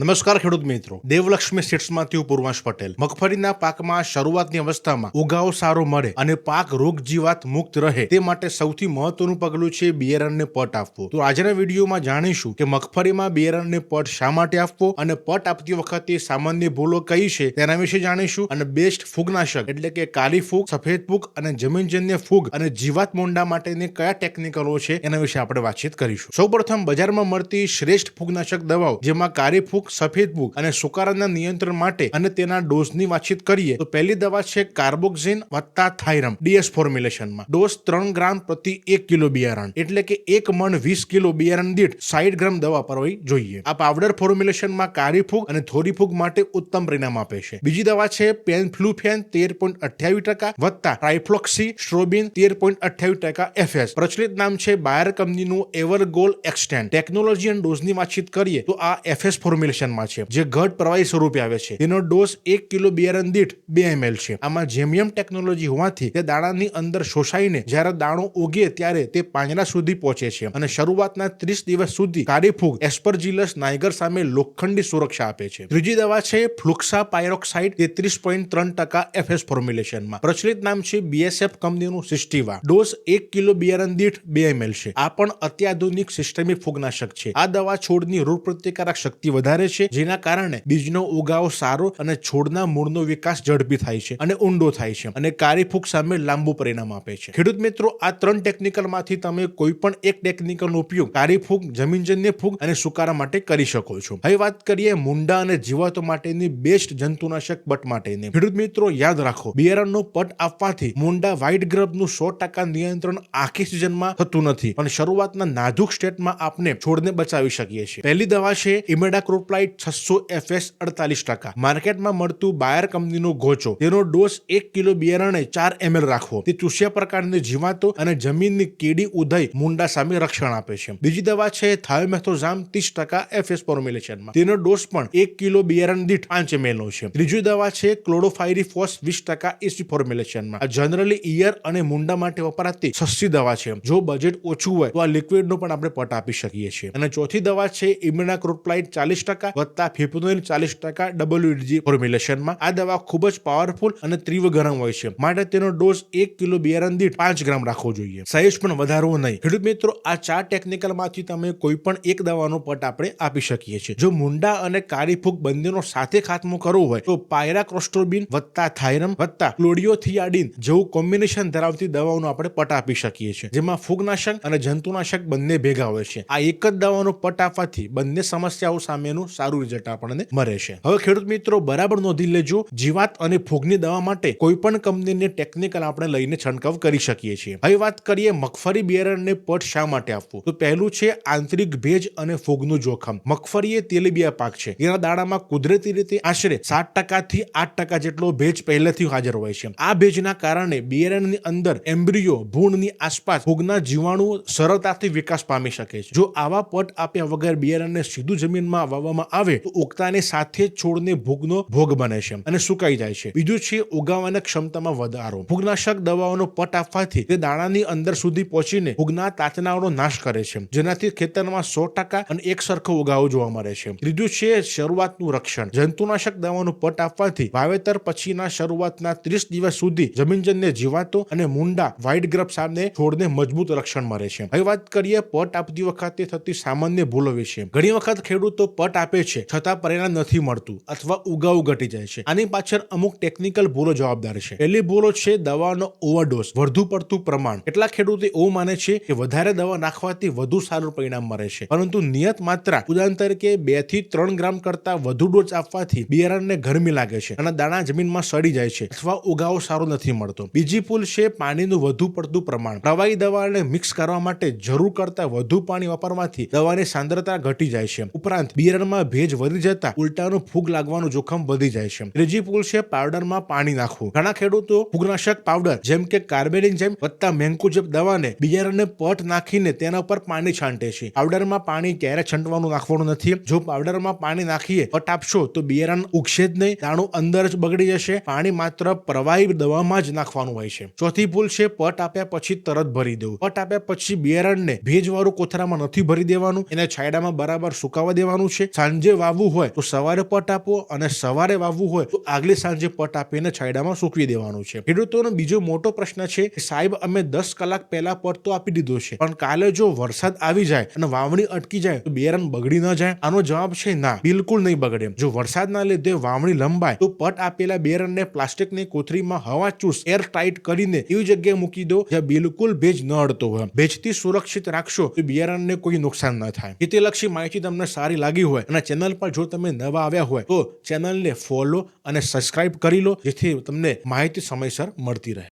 નમસ્કાર ખેડૂત મિત્રો, દેવલક્ષ્મી સીડ્સમાંથી હું પૂર્વાંશ પટેલ. મગફળીના પાકમાં શરૂઆતની અવસ્થામાં ઉગાવો સારો મળે અને પાક રોગ જીવાત મુક્ત રહે તે માટે સૌથી મહત્વનું પગલું છે બિયારણને પટ આપવો. તો આજના વિડીયોમાં જાણીશું કે મગફળીમાં બિયારણને પટ શા માટે આપવો અને પટ આપતી વખતે સામાન્ય ભૂલો કઈ છે તેના વિશે જાણીશું અને બેસ્ટ ફૂગનાશક એટલે કે કાળી ફૂગ, સફેદ ફૂગ અને જમીનજન્ય ફૂગ અને જીવાત મોંડા માટેની કયા ટેકનિકલો છે એના વિશે આપણે વાતચીત કરીશું. સૌપ્રથમ બજારમાં મળતી શ્રેષ્ઠ ફૂગનાશક દવાઓ જેમાં કાળી ફૂગ, સફેદ ફૂગ અને સુકારાના નિયંત્રણ માટે અને તેના ડોઝની વાતચીત કરીએ તો પહેલી દવા છે કાર્બોક્સિન વત્તા થાયરમ ડીએસ ફોર્મ્યુલેશનમાં. ડોઝ 3 ગ્રામ પ્રતિ 1 કિલો બિયારણ એટલે કે 1 મણ 20 કિલો બિયારણ દીઠ 60 ગ્રામ દવા પરવી જોઈએ. આ પાવડર ફોર્મ્યુલેશનમાં કાળી ફૂગ અને થોરી ફૂગ માટે ઉત્તમ પરિણામ આપે છે. બીજી દવા છે પેનફ્લુફેન 13.28% વત્તા ટ્રાઇફ્લોક્સી સ્ટ્રોબિન 13.28% FS. પ્રચલિત નામ છે બાયર કંપનીનું એવરગોલ એક્સટેન્ડ. ટેકનોલોજી અને ડોઝની વાતચીત કરીએ તો આ FS ફોર્મ્યુલેશન છે જે ઘટ પ્રવાહી સ્વરૂપે આવે છે. તેનો ડોઝ 1 કિલો બિયારણ દીઠ 2 ml છે. આમાં જેમિયમ ટેકનોલોજી હોવાથી તે દાણાની અંદર શોષાઈને જ્યારે દાણો ઉગે ત્યારે તે પાંજરા સુધી પહોંચે છે અને શરૂઆતના 30 દિવસ સુધી કાળી ફૂગ એસ્પરજીલસ નાઇગર સામે લોખંડી સુરક્ષા આપે છે. ત્રીજી દવા છે ફ્લુક્સા પાયરોક્સાઇડ 33.3% FS ફોર્મ્યુલેશનમાં. પ્રચલિત નામ છે BSF કંપનીનું સિસ્ટીવા. ડોઝ 1 કિલો બિયારણ દીઠ 2 ml છે. આ પણ અત્યાધુનિક સિસ્ટમિક ફૂગનાશક છે. આ દવા છોડની રોગ પ્રતિકારક શક્તિ વધારે છે જેના કારણે બીજનો ઉગાવ સારો અને છોડના મૂળનો વિકાસ ઝડપી થાય છે અને ઊંડો થાય છે અને કાળી ફૂગ સામે લાંબુ પરિણામ આપે છે. ખેડૂત મિત્રો, આ 3 ટેકનિકલમાંથી તમે કોઈ પણ એક ટેકનિકલનો ઉપયોગ કાળી ફૂગ, જમીનજન્ય ફૂગ અને સુકારા માટે કરી શકો છો. હવે વાત કરીએ મુંડા અને જીવાતો માટેની બેસ્ટ જંતુનાશક પટ માટેની. ખેડૂત મિત્રો, યાદ રાખો, બિયારણનો પટ આપવાથી મુંડા વ્હાઇટ ગ્રબનું 100% નિયંત્રણ આખી સિઝનમાં થતું નથી પણ શરૂઆતના નાજુક સ્ટેટમાં આપણે છોડને બચાવી શકીએ છીએ. પહેલી દવા છે ઇમેડાક્લોપ્રાઇડ 600 FS 48%. માર્કેટમાં મળતું બાયર કંપનીનો ગોચો. તેનો ડોઝ 1 કિલો બિયારણે 4 ml રાખવો. તે ચૂસ્યા પ્રકારની જીવાતો અને જમીનની કીડી ઉધઈ મુંડા સામે રક્ષણ આપે છે. બીજી દવા છે થાયોમેથોઝામ 30% FS ફોર્મ્યુલેશનમાં. તેનો ડોઝ પણ 1 કિલો બિયારણ દીઠ 5 ml નો છે. ત્રીજી દવા છે ક્લોરોફાયરીફોસ 20% EC ફોર્મ્યુલેશનમાં. આ જનરલી ઈયર અને મુંડા માટે વપરાતી સસ્તી દવા છે. જો બજેટ ઓછું હોય તો આ લિક્વિડનો પણ આપણે પટ આપી શકીએ છીએ. અને ચોથી દવા છે ઇમિડાક્લોપ્રાઇડ 40% વત્તા ફિપ્રોનિલ 40% WD ફોર્મ્યુલેશનમાં. આ દવા ખૂબ જ પાવરફુલ અને તીવ્ર ગરમ હોય છે માટે તેનો ડોઝ 1 કિલો બિયારણ દીઠ 5 ગ્રામ રાખવો જોઈએ. સહેજ પણ વધારવો નહીં. ખેડૂત મિત્રો, આ 4 ટેકનિકલમાંથી તમે કોઈ પણ એક દવાનો પટ આપણે આપી શકીએ છીએ. જો મુંડા અને કાળી ફૂગ બંનેનો સાથે ખાત્મો કરવો હોય તો પાયરાક્રોસ્ટ્રોબિન વત્તા થાયરમ વત્તા ક્લોડિયોથિયાડિન જેવું કોમ્બિનેશન ધરાવતી દવાઓનો આપણે પટ આપી શકીએ છીએ જેમાં ફૂગનાશક અને જંતુનાશક બંને ભેગા હોય છે. આ એક જ દવાનો પટ આપવાથી બંને સમસ્યાઓ સામેનું સારું રિઝલ્ટ આપણને મળે છે. હવે ખેડૂત મિત્રો, બરાબર નોંધી લેજો, જીવાત અને ફૂગની દવા માટે કોઈ પણ કંપનીની ટેકનિકલ આપણે લઈને છંટકાવ કરી શકીએ છીએ. હવે વાત કરીએ મગફળી બિયારણને પટ શા માટે આપવું. તો પહેલું છે આંતરિક ભેજ અને ફૂગનું જોખમ. મગફળી એ તેલીબિયા પાક છે. તેના દાણામાં કુદરતી રીતે આશરે 7% થી 8% જેટલો ભેજ પહેલેથી હાજર હોય છે. આ ભેજના કારણે બિયારણની અંદર એમ્બ્રિયો ભૂણની આસપાસ ફૂગના જીવાણુઓ સરળતાથી વિકાસ પામી શકે છે. જો આવા પટ આપ્યા વગર બિયારણને સીધું જમીનમાં વાવવામાં આવે તો ઉગતાની સાથે છોડને ભૂગનો ભોગ બને છે અને સુકાઈ જાય છે. બીજું છે ઉગાવવાની ક્ષમતામાં વધારો. ફૂગનાશક દવાઓનો પટ આપવાથી તે દાણાની અંદર સુધી પહોંચીને ફૂગના તાતણાઓનો નાશ કરે છે જેનાથી ખેતરમાં 100% અને એક સરખો ઉગાવો જોવા મળે છે. ત્રીજું છે શરૂઆતનું રક્ષણ. જંતુનાશક દવાનો પટ આપવાથી વાવેતર પછીના શરૂઆતના 30 દિવસ સુધી જમીનજન્ય જીવાતો અને મુંડા વ્હાઇટ ગ્રબ સામે છોડને મજબૂત રક્ષણ મળે છે. હવે વાત કરીએ પટ આપતી વખતે થતી સામાન્ય ભૂલો વિશે. ઘણી વખત ખેડૂતો પટ આપે છે છતાં પરિણામ નથી મળતું અથવા ઉગાવ ઘટી જાય છે. આની પાછળ અમુક ટેકનિકલ ભૂલો જવાબદાર છે. પહેલી ભૂલો છે દવાનો ઓવરડોઝ, વધુ પડતું પ્રમાણ. કેટલાક ખેડૂતો એવું માને છે કે વધારે દવા નાખવાથી વધુ સારું પરિણામ મળે છે પરંતુ નિયત માત્રા, ઉદાહરણ તરીકે 2 થી 3 ગ્રામ કરતા વધુ ડોઝ આપવાથી બિયારણને ગરમી લાગે છે અને દાણા જમીનમાં સડી જાય છે અથવા ઉગાવો સારો નથી મળતો. બીજી ભૂલ છે પાણીનું વધુ પડતું પ્રમાણ. પ્રવાહી દવાને મિક્સ કરવા માટે જરૂર કરતા વધુ પાણી વાપરવાથી દવાની સાંદ્રતા ઘટી જાય છે. ઉપરાંત બિયારણમાં ભેજ વધી જતા ઉલટાનું ફૂગ લાગવાનું જોખમ વધી જાય છે. ત્રીજી ભૂલ છે પાવડરમાં પાણી નાખવું. ઘણા ખેડૂતો ફૂગનાશક પાવડર જેમ કે કાર્બેન્ડિઝમ વત્તા મેન્કોજેબ દવાને બિયારણને પટ નાખીને તેના પર પાણી છાંટે છે. પાવડરમાં પાણી ક્યારે છંટવાનું નાખવાનું નથી. જો પાવડરમાં પાણી નાખીએ પટ આપશો તો બિયારણ ઉગશે જ નહીં, દાણું અંદર જ બગડી જશે. પાણી માત્ર પ્રવાહી દવામાં જ નાખવાનું હોય છે. ચોથી ભૂલ છે પટ આપ્યા પછી તરત ભરી દેવું. પટ આપ્યા પછી બિયારણને ભેજવાળું કોથળામાં નથી ભરી દેવાનું, એને છાયડામાં બરાબર સુકાવા દેવાનું છે. સાંજે વાવવું હોય તો સવારે પટ આપવો અને સવારે વાવવું હોય તો આગલી સાંજે પટ આપીને છાંયડામાં સૂકવી દેવાનું છે. ખેડૂતોનો બીજો મોટો પ્રશ્ન છે કે સાહેબ અમે 10 કલાક પહેલા પટ તો આપી દીધો છે, પણ કાલે જો વરસાદ આવી જાય અને વાવણી અટકી જાય તો બિયારણ બગડી ન જાય? આનો જવાબ છે ના, બિલકુલ નહીં બગડે. જો વરસાદના લીધે વાવણી લંબાય તો પટ આપેલા બિયારણને પ્લાસ્ટિકની કોથળીમાં હવાચૂસ એર ટાઈટ કરીને એવી જગ્યાએ મૂકી દો જ્યાં બિલકુલ ભેજ ન અડતો હોય. ભેજથી સુરક્ષિત રાખશો તો બિયારણને કોઈ નુકસાન ન થાય. ખેતીલક્ષી માહિતી તમને સારી લાગી હોય અને ચેનલ પર જો તમે નવા આવ્યા હોય તો ચેનલને ફોલો અને સબસ્ક્રાઇબ કરી લો, જેથી તમને માહિતી સમયસર મળતી રહે.